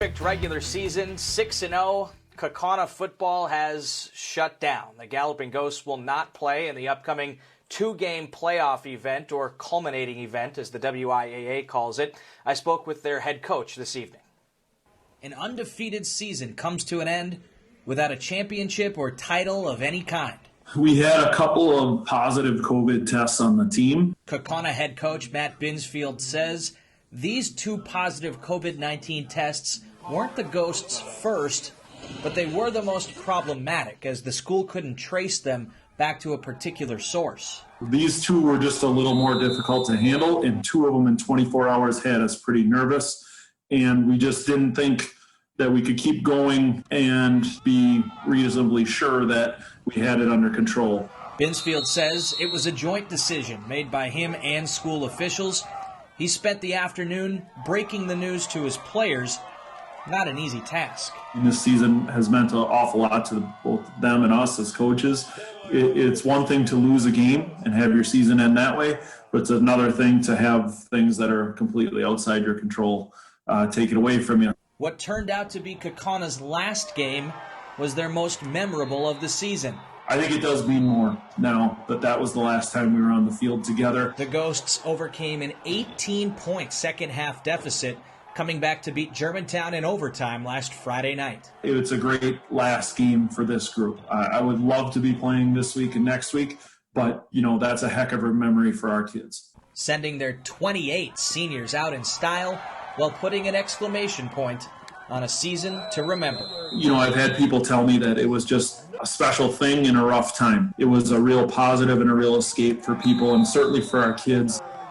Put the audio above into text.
Perfect regular season, 6-0. Kaukauna football has shut down. The Galloping Ghosts will not play in the upcoming two-game playoff event, or culminating event, as the WIAA calls it. I spoke with their head coach this evening. An undefeated season comes to an end without a championship or title of any kind. We had a couple of positive COVID tests on the team. Kaukauna head coach Matt Binsfield says these two positive COVID-19 tests weren't the Ghosts' first, but they were the most problematic, as the school couldn't trace them back to a particular source. These two were just a little more difficult to handle, and two of them in 24 hours had us pretty nervous, and we just didn't think that we could keep going and be reasonably sure that we had it under control. Binsfield says it was a joint decision made by him and school officials. He spent the afternoon breaking the news to his players. Not an easy task. This season has meant an awful lot to both them and us as coaches. It's one thing to lose a game and have your season end that way, but it's another thing to have things that are completely outside your control taken away from you. What turned out to be Kaukauna's last game was their most memorable of the season. I think it does mean more now that that was the last time we were on the field together. The Ghosts overcame an 18-point second-half deficit, coming back to beat Germantown in overtime last Friday night. It's a great last game for this group. I would love to be playing this week and next week, but, that's a heck of a memory for our kids. Sending their 28 seniors out in style while putting an exclamation point on a season to remember. I've had people tell me that it was just a special thing in a rough time. It was a real positive and a real escape for people, and certainly for our kids.